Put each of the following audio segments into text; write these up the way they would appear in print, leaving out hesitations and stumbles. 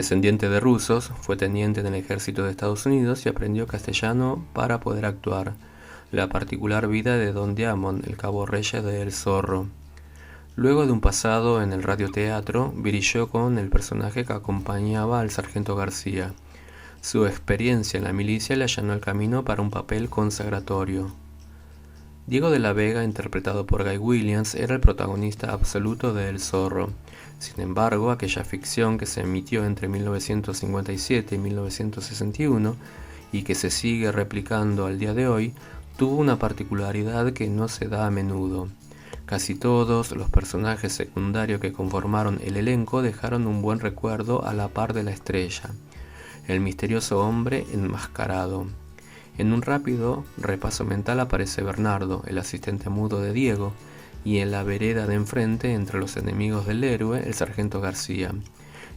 Descendiente de rusos, fue teniente en el ejército de Estados Unidos y aprendió castellano para poder actuar. La particular vida de Don Diamond, el cabo Reyes de El Zorro. Luego de un pasado en el radioteatro, brilló con el personaje que acompañaba al sargento García. Su experiencia en la milicia le allanó el camino para un papel consagratorio. Diego de la Vega, interpretado por Guy Williams, era el protagonista absoluto de El Zorro. Sin embargo, aquella ficción que se emitió entre 1957 y 1961 y que se sigue replicando al día de hoy, tuvo una particularidad que no se da a menudo. Casi todos los personajes secundarios que conformaron el elenco dejaron un buen recuerdo a la par de la estrella, el misterioso hombre enmascarado. En un rápido repaso mental aparece Bernardo, el asistente mudo de Diego, y en la vereda de enfrente, entre los enemigos del héroe, el sargento García.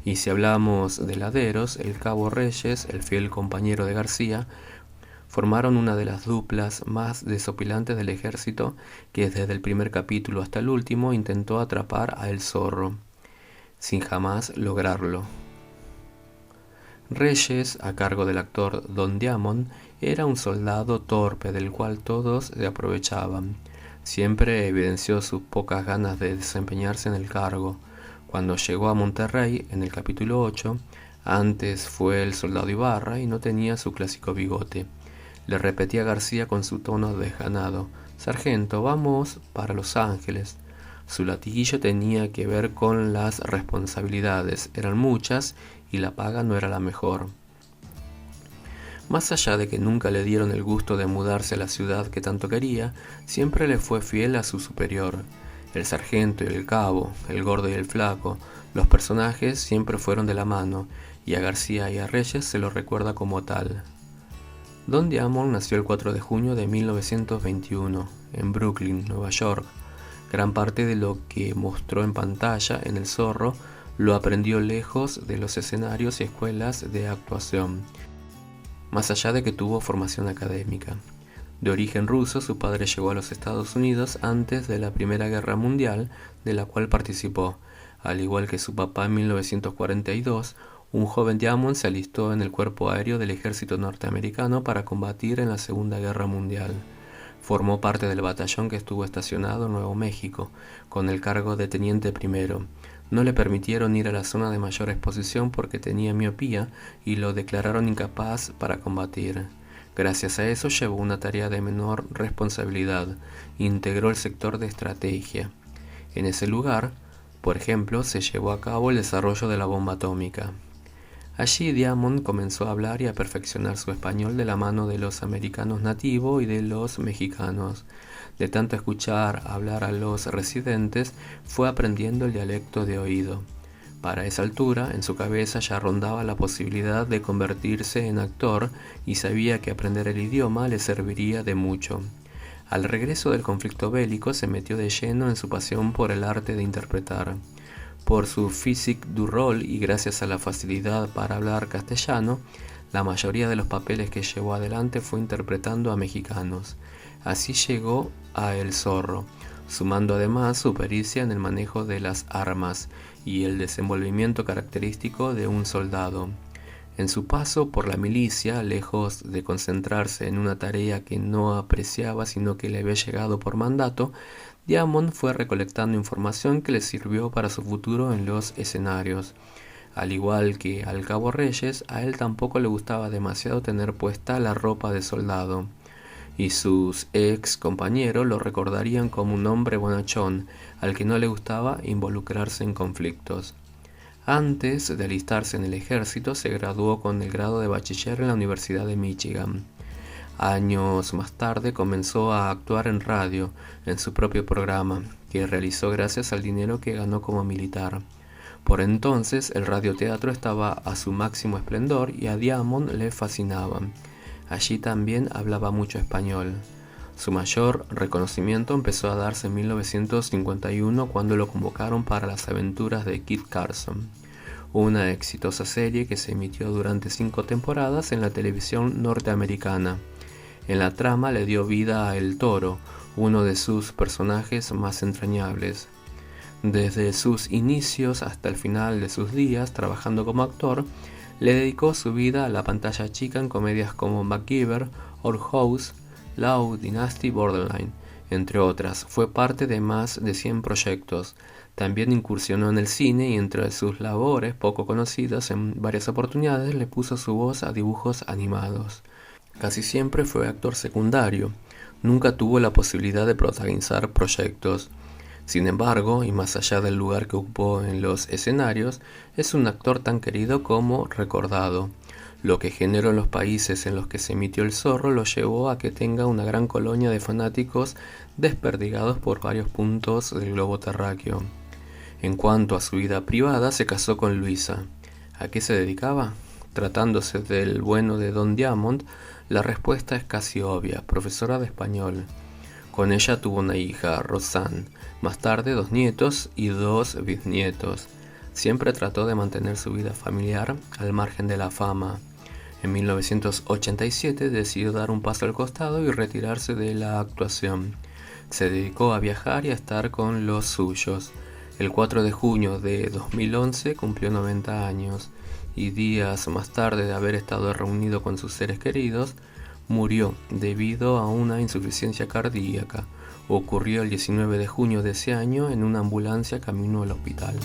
Y si hablamos de laderos, el cabo Reyes, el fiel compañero de García, formaron una de las duplas más desopilantes del ejército que desde el primer capítulo hasta el último intentó atrapar a El Zorro, sin jamás lograrlo. Reyes, a cargo del actor Don Diamond, era un soldado torpe del cual todos se aprovechaban. Siempre evidenció sus pocas ganas de desempeñarse en el cargo. Cuando llegó a Monterrey, en el capítulo 8, antes fue el soldado Ibarra y no tenía su clásico bigote. Le repetía García con su tono desganado: «Sargento, vamos para Los Ángeles». Su latiguillo tenía que ver con las responsabilidades, eran muchas y la paga no era la mejor. Más allá de que nunca le dieron el gusto de mudarse a la ciudad que tanto quería, siempre le fue fiel a su superior. El sargento y el cabo, el gordo y el flaco, los personajes siempre fueron de la mano, y a García y a Reyes se lo recuerda como tal. Don Diamond nació el 4 de junio de 1921, en Brooklyn, Nueva York. Gran parte de lo que mostró en pantalla en El Zorro lo aprendió lejos de los escenarios y escuelas de actuación, más allá de que tuvo formación académica. De origen ruso, su padre llegó a los Estados Unidos antes de la Primera Guerra Mundial, de la cual participó. Al igual que su papá en 1942, un joven Diamond se alistó en el cuerpo aéreo del ejército norteamericano para combatir en la Segunda Guerra Mundial. Formó parte del batallón que estuvo estacionado en Nuevo México, con el cargo de teniente primero. No le permitieron ir a la zona de mayor exposición porque tenía miopía y lo declararon incapaz para combatir. Gracias a eso llevó una tarea de menor responsabilidad, integró el sector de estrategia. En ese lugar, por ejemplo, se llevó a cabo el desarrollo de la bomba atómica. Allí Diamond comenzó a hablar y a perfeccionar su español de la mano de los americanos nativos y de los mexicanos. De tanto escuchar hablar a los residentes, fue aprendiendo el dialecto de oído. Para esa altura, en su cabeza ya rondaba la posibilidad de convertirse en actor y sabía que aprender el idioma le serviría de mucho. Al regreso del conflicto bélico, se metió de lleno en su pasión por el arte de interpretar. Por su physique du rôle y gracias a la facilidad para hablar castellano, la mayoría de los papeles que llevó adelante fue interpretando a mexicanos. Así llegó a El Zorro, sumando además su pericia en el manejo de las armas y el desenvolvimiento característico de un soldado. En su paso por la milicia, lejos de concentrarse en una tarea que no apreciaba sino que le había llegado por mandato, Diamond fue recolectando información que le sirvió para su futuro en los escenarios. Al igual que al cabo Reyes, a él tampoco le gustaba demasiado tener puesta la ropa de soldado, y sus ex compañeros lo recordarían como un hombre bonachón, al que no le gustaba involucrarse en conflictos. Antes de alistarse en el ejército, se graduó con el grado de bachiller en la Universidad de Michigan. Años más tarde comenzó a actuar en radio, en su propio programa, que realizó gracias al dinero que ganó como militar. Por entonces el radioteatro estaba a su máximo esplendor y a Diamond le fascinaba. Allí también hablaba mucho español. Su mayor reconocimiento empezó a darse en 1951 cuando lo convocaron para Las aventuras de Kit Carson, una exitosa serie que se emitió durante 5 temporadas en la televisión norteamericana. En la trama le dio vida a El Toro, uno de sus personajes más entrañables. Desde sus inicios hasta el final de sus días trabajando como actor, le dedicó su vida a la pantalla chica en comedias como MacGyver, Our House, Law, Dynasty, Borderline, entre otras. Fue parte de más de 100 proyectos. También incursionó en el cine y entre sus labores poco conocidas en varias oportunidades le puso su voz a dibujos animados. Casi siempre fue actor secundario. Nunca tuvo la posibilidad de protagonizar proyectos. Sin embargo, y más allá del lugar que ocupó en los escenarios, es un actor tan querido como recordado. Lo que generó en los países en los que se emitió El Zorro lo llevó a que tenga una gran colonia de fanáticos desperdigados por varios puntos del globo terráqueo. En cuanto a su vida privada, se casó con Luisa. ¿A qué se dedicaba? Tratándose del bueno de Don Diamond, la respuesta es casi obvia: profesora de español. Con ella tuvo una hija, Rosanne, más tarde 2 nietos y 2 bisnietos. Siempre trató de mantener su vida familiar al margen de la fama. En 1987 decidió dar un paso al costado y retirarse de la actuación. Se dedicó a viajar y a estar con los suyos. El 4 de junio de 2011 cumplió 90 años y días más tarde de haber estado reunido con sus seres queridos, murió debido a una insuficiencia cardíaca. Ocurrió el 19 de junio de ese año en una ambulancia camino al hospital.